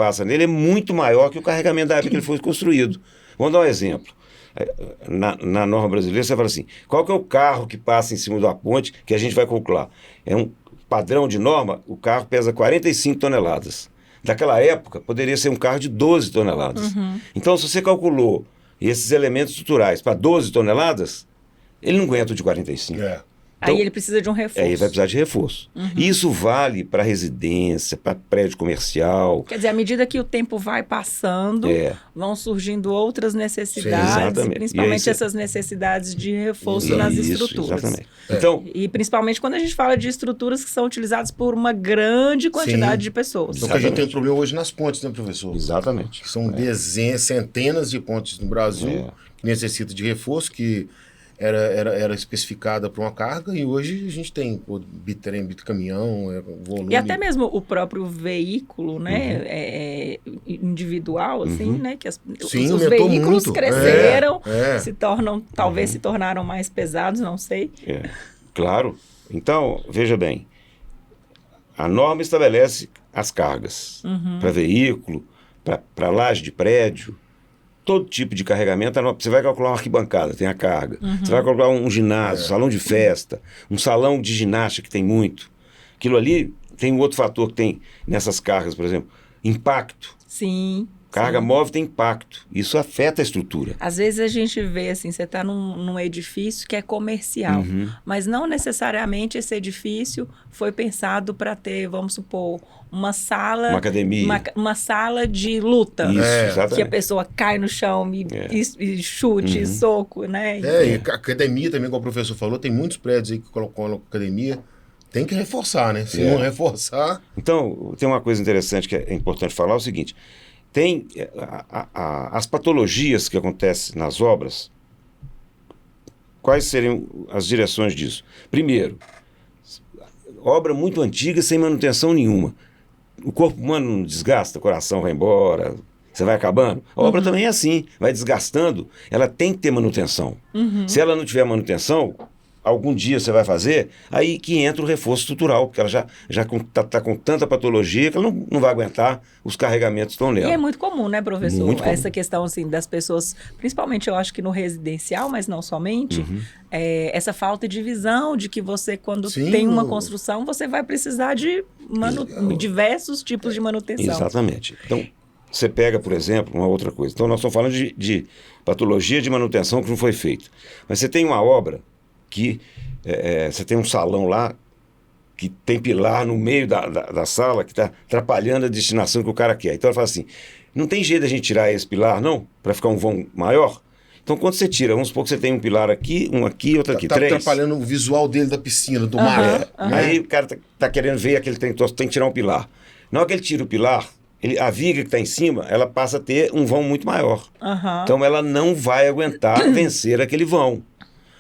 passa nele é muito maior que o carregamento da época que ele foi construído. Vamos dar um exemplo. Na norma brasileira, você fala assim, qual que é o carro que passa em cima da ponte que a gente vai calcular? É um padrão de norma, o carro pesa 45 toneladas. Daquela época, poderia ser um carro de 12 toneladas. Então, se você calculou esses elementos estruturais para 12 toneladas, ele não aguenta o de 45. Aí ele precisa de um reforço. Aí ele vai precisar de reforço. Isso vale para residência, para prédio comercial. Quer dizer, à medida que o tempo vai passando, vão surgindo outras necessidades, principalmente essas necessidades de reforço nas estruturas. Exatamente. Então, e principalmente quando a gente fala de estruturas que são utilizadas por uma grande quantidade de pessoas. Então, que a gente tem um problema hoje nas pontes, né, professor? Exatamente. Que são dezenas, centenas de pontes no Brasil que necessitam de reforço, que era especificada para uma carga, e hoje a gente tem bitrem, caminhão, volume. E até mesmo o próprio veículo, né, individual, assim, né, que os veículos muito. Cresceram, talvez se tornaram mais pesados, não sei. Claro. Então, veja bem, a norma estabelece as cargas para veículo, para laje de prédio, todo tipo de carregamento. Você vai calcular uma arquibancada, tem a carga. Você vai calcular um ginásio, salão de festa, um salão de ginástica que tem muito. Aquilo ali tem um outro fator que tem nessas cargas, por exemplo, impacto. Sim. Carga móvel tem impacto. Isso afeta a estrutura. Às vezes a gente vê assim, você está num edifício que é comercial, mas não necessariamente esse edifício foi pensado para ter, vamos supor, uma sala... Uma academia. Uma sala de luta. Isso, exatamente. Que a pessoa cai no chão e chute, soco, né? E a academia também, como o professor falou, tem muitos prédios aí que colocam academia. Tem que reforçar, né? Se não reforçar... Então, tem uma coisa interessante que é importante falar, é o seguinte... Tem as patologias que acontecem nas obras. Quais seriam as direções disso? Primeiro, obra muito antiga sem manutenção nenhuma. O corpo humano não desgasta, o coração vai embora, você vai acabando. A obra também é assim, vai desgastando. Ela tem que ter manutenção. Se ela não tiver manutenção, algum dia você vai fazer, aí que entra o reforço estrutural, porque ela já está com tanta patologia que ela não vai aguentar os carregamentos que estão nela. E é muito comum, né, professor? Muito comum. Essa questão assim, das pessoas, principalmente eu acho que no residencial, mas não somente, essa falta de visão de que você, quando tem uma construção, você vai precisar de diversos tipos de manutenção. Exatamente. Então, você pega, por exemplo, uma outra coisa. Então, nós estamos falando de patologia de manutenção que não foi feita. Mas você tem uma obra que você tem um salão lá que tem pilar no meio da sala que está atrapalhando a destinação que o cara quer. Então ela fala assim, não tem jeito da gente tirar esse pilar, não? Para ficar um vão maior? Então quando você tira, vamos supor que você tem um pilar aqui, um aqui, outro aqui, 3. Está atrapalhando o visual dele da piscina, do mar. Aí o cara tá querendo ver aquele trem, então tem que tirar um pilar. Na hora que ele tira o pilar, a viga que está em cima, ela passa a ter um vão muito maior. Então ela não vai aguentar vencer aquele vão.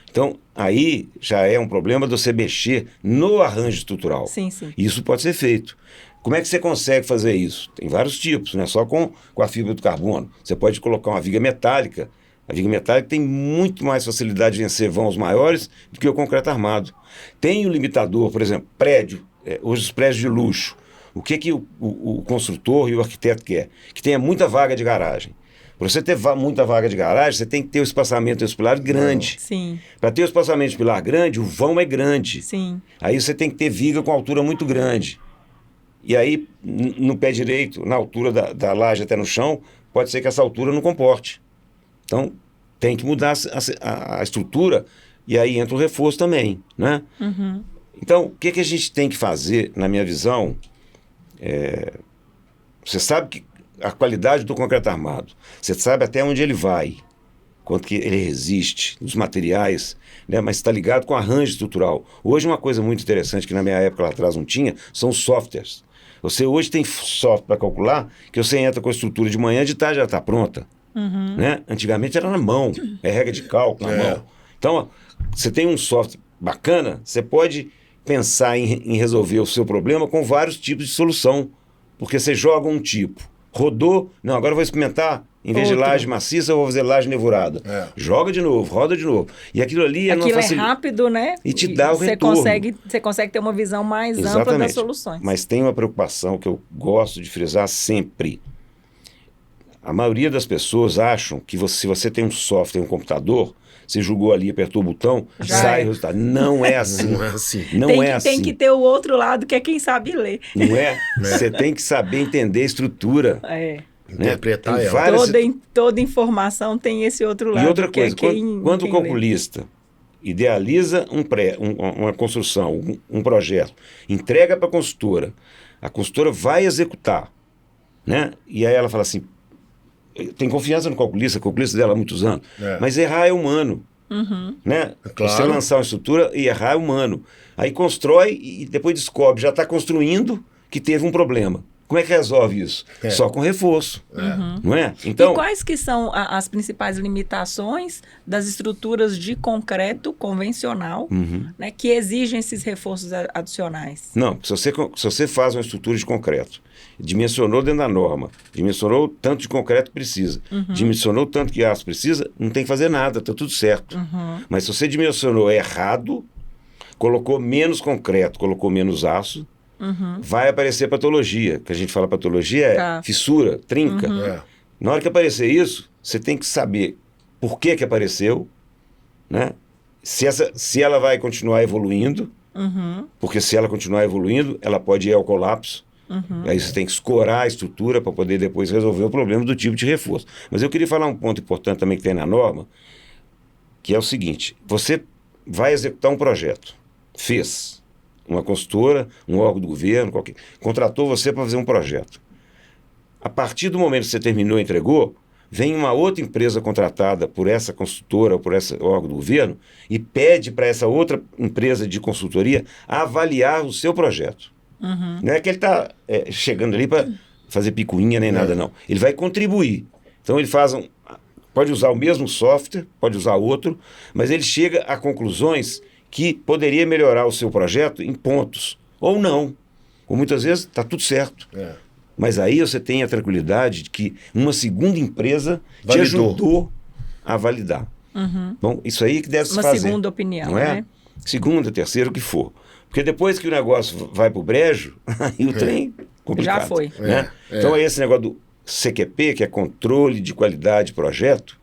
Então, aí já é um problema de você mexer no arranjo estrutural. Sim. Isso pode ser feito. Como é que você consegue fazer isso? Tem vários tipos, não é só com a fibra do carbono. Você pode colocar uma viga metálica. A viga metálica tem muito mais facilidade de vencer vãos maiores do que o concreto armado. Tem o limitador, por exemplo, prédio. Hoje os prédios de luxo. O que o construtor e o arquiteto quer? Que tenha muita vaga de garagem. Para você ter muita vaga de garagem, você tem que ter o espaçamento dos pilares grande. Sim. Para ter o espaçamento de pilar grande, o vão é grande. Sim. Aí você tem que ter viga com altura muito grande. E aí, no pé direito, na altura da laje até no chão, pode ser que essa altura não comporte. Então, tem que mudar a estrutura, e aí entra o reforço também, né? Então, o que a gente tem que fazer, na minha visão, você sabe que a qualidade do concreto armado, você sabe até onde ele vai, quanto que ele resiste, os materiais, né? Mas está ligado com arranjo estrutural. Hoje uma coisa muito interessante que na minha época lá atrás não tinha, são os softwares. Você hoje tem software para calcular que você entra com a estrutura de manhã, de tarde já está pronta. Né? Antigamente era na mão, regra de cálculo na mão. Então, você tem um software bacana, você pode pensar em resolver o seu problema com vários tipos de solução, porque você joga um tipo. Rodou, não, agora eu vou experimentar, em vez de laje maciça, eu vou fazer laje nevurada. Joga de novo, roda de novo. E aquilo ali é rápido, né? E te dá o retorno. Você consegue ter uma visão mais ampla das soluções. Mas tem uma preocupação que eu gosto de frisar sempre. A maioria das pessoas acham que se você tem um software, um computador, você jogou ali, apertou o botão, sai o resultado. Não é assim. Não é assim. Não é assim. Tem que ter o outro lado, que é quem sabe ler. Não é? Você tem que saber entender a estrutura. Interpretar Tem ela. várias... Toda informação tem esse outro lado. E outra coisa, que é quando o quem calculista idealiza uma construção, um projeto, entrega para a consultora vai executar, né? E aí ela fala assim, tem confiança no calculista, o calculista dela há muitos anos, mas errar é humano. Né? Claro. Você lançar uma estrutura e errar é humano. Aí constrói e depois descobre, já está construindo que teve um problema. Como é que resolve isso? Só com reforço. Não é? Então, e quais que são as principais limitações das estruturas de concreto convencional, né, que exigem esses reforços adicionais? não, se você faz uma estrutura de concreto, dimensionou dentro da norma, dimensionou o tanto de concreto que precisa, dimensionou o tanto que aço precisa, não tem que fazer nada, está tudo certo. Mas se você dimensionou errado, colocou menos concreto, colocou menos aço, vai aparecer patologia, que a gente fala patologia é fissura, trinca. Na hora que aparecer isso, você tem que saber por que apareceu, né? Se ela vai continuar evoluindo, porque se ela continuar evoluindo, ela pode ir ao colapso. Aí você tem que escorar a estrutura para poder depois resolver o problema do tipo de reforço. Mas eu queria falar um ponto importante também que tem na norma, que é o seguinte, você vai executar um projeto, fez uma consultora, um órgão do governo, contratou você para fazer um projeto. A partir do momento que você terminou e entregou, vem uma outra empresa contratada por essa consultora ou por esse órgão do governo e pede para essa outra empresa de consultoria avaliar o seu projeto. Não é que ele está chegando ali para fazer picuinha nem nada, não. Ele vai contribuir. Então ele pode usar o mesmo software, pode usar outro, mas ele chega a conclusões que poderia melhorar o seu projeto em pontos, ou não. Ou muitas vezes está tudo certo. Mas aí você tem a tranquilidade de que uma segunda empresa te ajudou a validar. Bom, isso aí que deve se fazer. Uma segunda opinião, não é? né? Segunda, terceira, o que for. Porque depois que o negócio vai para o brejo, aí o trem complicado. Já foi. Né? Então esse negócio do CQP, que é Controle de Qualidade de Projeto,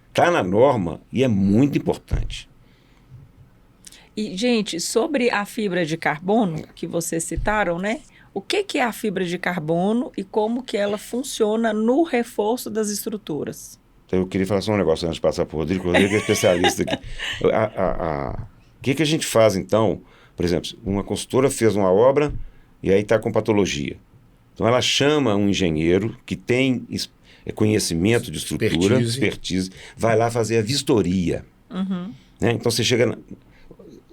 está na norma e é muito importante. E, gente, sobre a fibra de carbono, que vocês citaram, né? O que é a fibra de carbono e como que ela funciona no reforço das estruturas? Então, eu queria falar só um negócio antes de passar para o Rodrigo. O Rodrigo é especialista aqui. O que a gente faz, então? Por exemplo, uma consultora fez uma obra e aí está com patologia. Então, ela chama um engenheiro que tem conhecimento de estrutura, expertise, vai lá fazer a vistoria. Né? Então, você chega...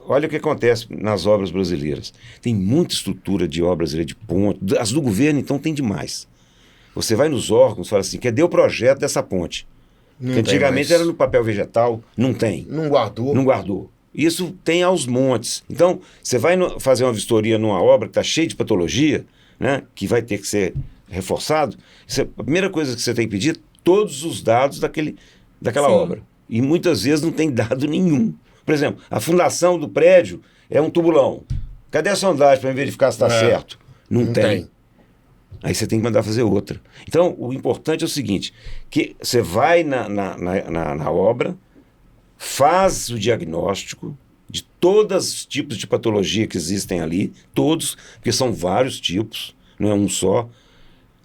Olha o que acontece nas obras brasileiras. Tem muita estrutura de obras de ponte. As do governo, então, tem demais. Você vai nos órgãos e fala assim, cadê o projeto dessa ponte? Antigamente era no papel vegetal, não tem. Não guardou. Isso tem aos montes. Então, você vai fazer uma vistoria numa obra que está cheia de patologia, né, que vai ter que ser reforçado, a primeira coisa que você tem que pedir é todos os dados daquela obra. E muitas vezes não tem dado nenhum. Por exemplo, a fundação do prédio é um tubulão. Cadê a sondagem para verificar se está certo? Não tem. Aí você tem que mandar fazer outra. Então, o importante é o seguinte, que você vai na obra, faz o diagnóstico de todos os tipos de patologia que existem ali, todos, porque são vários tipos, não é um só.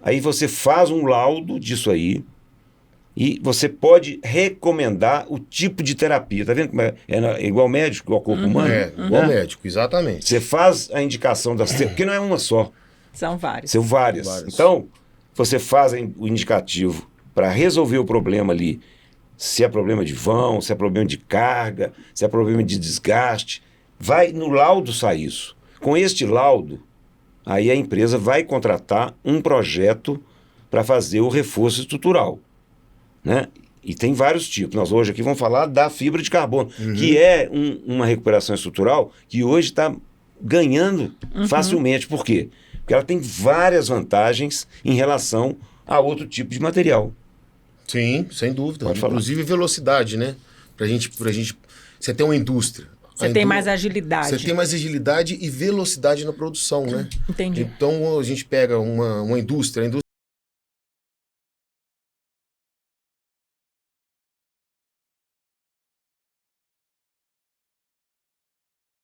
Aí você faz um laudo disso aí, e você pode recomendar o tipo de terapia. Está vendo como é igual médico, igual corpo humano? Igual médico, exatamente. Você faz a indicação das terapias, porque não é uma só. São várias. São várias. Então, você faz o indicativo para resolver o problema ali, se é problema de vão, se é problema de carga, se é problema de desgaste. Vai no laudo sair isso. Com este laudo, aí a empresa vai contratar um projeto para fazer o reforço estrutural. Né? E tem vários tipos. Nós hoje aqui vamos falar da fibra de carbono, que é uma recuperação estrutural que hoje está ganhando facilmente. Por quê? Porque ela tem várias vantagens em relação a outro tipo de material. Sim, sem dúvida. Pode falar. Inclusive velocidade, né? Pra gente, você tem uma indústria. Você tem mais agilidade. Você tem mais agilidade e velocidade na produção, né? Entendi. Então a gente pega uma indústria, a indústria